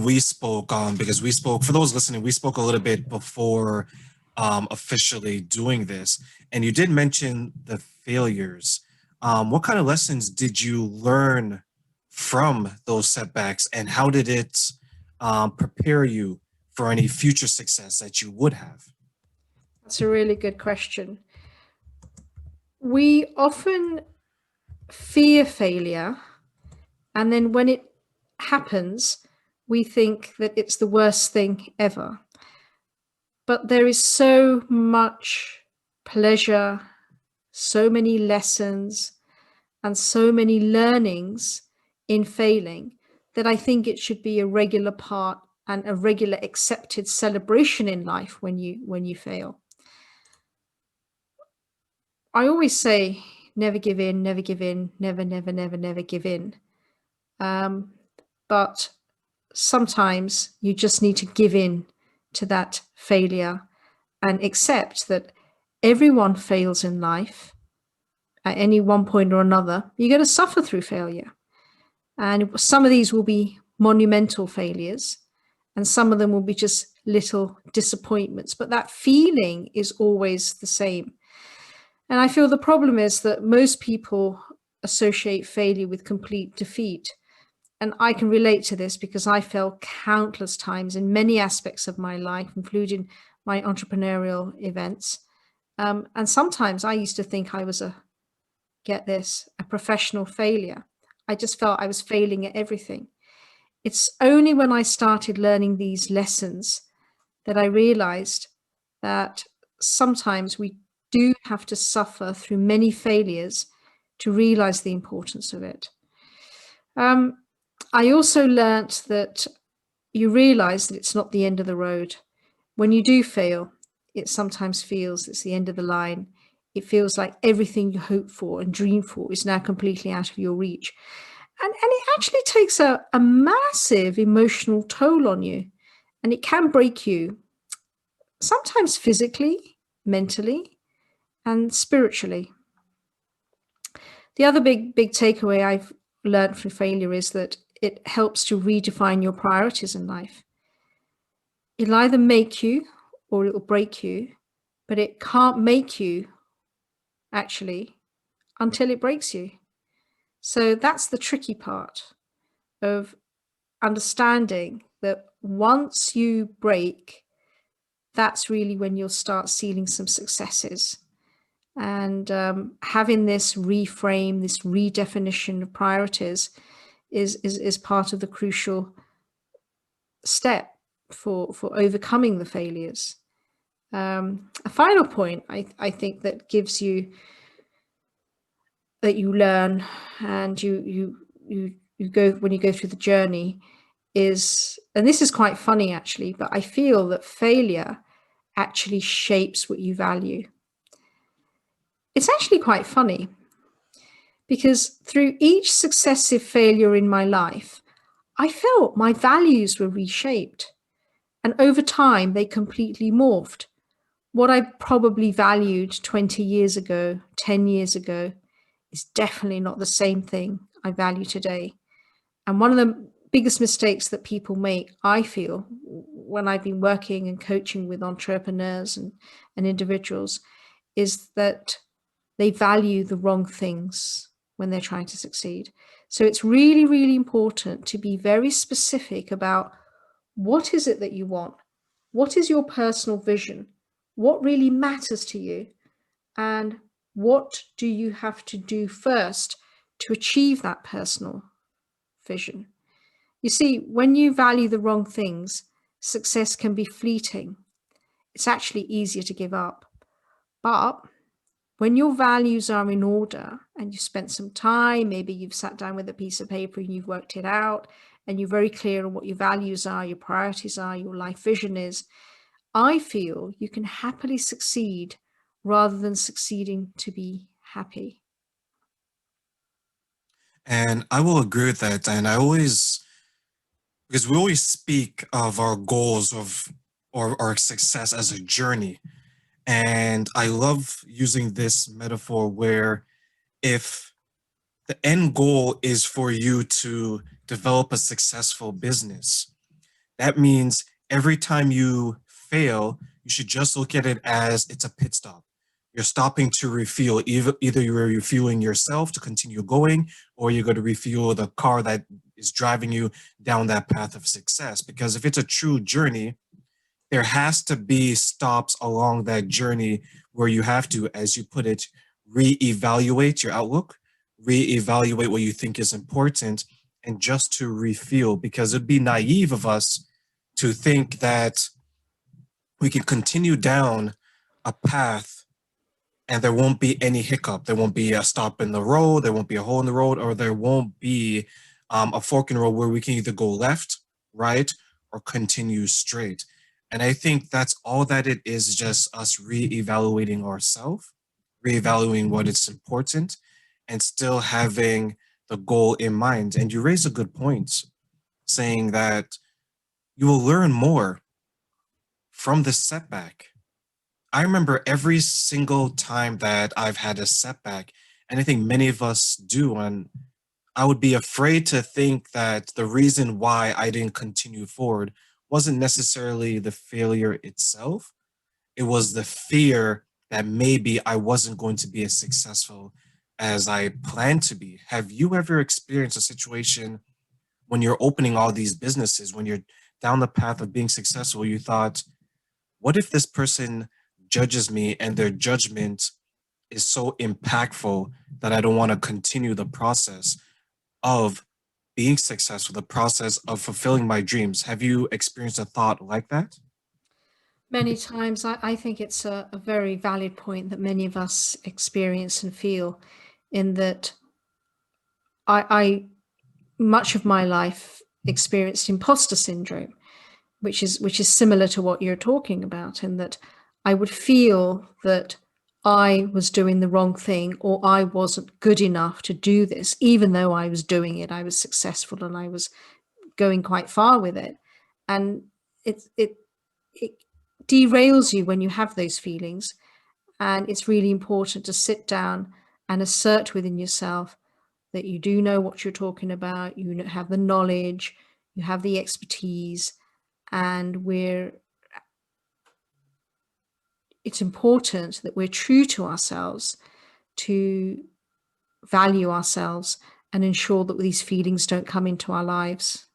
we spoke, because we spoke, for those listening, we spoke a little bit before officially doing this, and you did mention the failures. What kind of lessons did you learn from those setbacks, and how did it prepare you for any future success that you would have? That's a really good question. We often fear failure, and then when it happens, we think that it's the worst thing ever. But there is so much pleasure, so many lessons, and so many learnings in failing that I think it should be a regular part and a regular accepted celebration in life when you fail. I always say never give in, never give in, never, never, never, never give in. Um, but sometimes you just need to give in to that failure and accept that everyone fails in life at any one point or another. You're going to suffer through failure. And some of these will be monumental failures, and some of them will be just little disappointments. But that feeling is always the same. And I feel the problem is that most people associate failure with complete defeat. And I can relate to this because I fell countless times in many aspects of my life, including my entrepreneurial events. And sometimes I used to think I was get this, a professional failure. I just felt I was failing at everything. It's only when I started learning these lessons that I realized that sometimes we do have to suffer through many failures to realize the importance of it. I also learnt that you realize that it's not the end of the road. When you do fail, it sometimes feels it's the end of the line. It feels like everything you hope for and dream for is now completely out of your reach. And it actually takes a massive emotional toll on you. And it can break you, sometimes physically, mentally, and spiritually. The other big takeaway I've learned from failure is that it helps to redefine your priorities in life. It'll either make you or it will break you, but it can't make you actually until it breaks you. So that's the tricky part of understanding that once you break, that's really when you'll start seeing some successes. And having this reframe, this redefinition of priorities is part of the crucial step for overcoming the failures. A final point I think that gives you, that you learn and you go when you go through the journey is, and this is quite funny actually, but I feel that failure actually shapes what you value. It's actually quite funny because through each successive failure in my life, I felt my values were reshaped. And over time, they completely morphed. What I probably valued 20 years ago, 10 years ago, is definitely not the same thing I value today. And one of the biggest mistakes that people make, I feel, when I've been working and coaching with entrepreneurs and individuals, is that they value the wrong things when they're trying to succeed. So it's really, really important to be very specific about what is it that you want? What is your personal vision? What really matters to you? And what do you have to do first to achieve that personal vision? You see, when you value the wrong things, success can be fleeting. It's actually easier to give up. But when your values are in order and you spent some time, maybe you've sat down with a piece of paper and you've worked it out, and you're very clear on what your values are, your priorities are, your life vision is, I feel you can happily succeed rather than succeeding to be happy. And I will agree with that. And I always, because we always speak of our goals of or our success as a journey. And I love using this metaphor where if the end goal is for you to develop a successful business, That means every time you fail, you should just look at it as it's a pit stop. You're stopping to refuel. Either you're refueling yourself to continue going, or you're going to refuel the car that is driving you down that path of success. Because if it's a true journey, there has to be stops along that journey where you have to, as you put it, reevaluate your outlook, reevaluate what you think is important, and just to refuel. Because it'd be naive of us to think that we can continue down a path and there won't be any hiccup. There won't be a stop in the road, there won't be a hole in the road, or there won't be a fork in the road where we can either go left, right, or continue straight. And I think that's all that it is, just us reevaluating ourselves, reevaluating what is important, and still having the goal in mind. And you raise a good point saying that you will learn more from the setback. I remember every single time that I've had a setback, and I think many of us do, and I would be afraid to think that the reason why I didn't continue forward wasn't necessarily the failure itself. It was the fear that maybe I wasn't going to be as successful as I planned to be. Have you ever experienced a situation when you're opening all these businesses, when you're down the path of being successful, you thought, what if this person judges me and their judgment is so impactful that I don't want to continue the process of being successful, the process of fulfilling my dreams? Have you experienced a thought like that? Many times, I think it's a very valid point that many of us experience and feel, in that I much of my life experienced imposter syndrome, which is similar to what you're talking about, in that I would feel that I was doing the wrong thing, or I wasn't good enough to do this, even though I was doing it. I was successful and I was going quite far with it. And it derails you when you have those feelings. And it's really important to sit down and assert within yourself that you do know what you're talking about, have the knowledge, you have the expertise, and it's important that we're true to ourselves, to value ourselves, and ensure that these feelings don't come into our lives.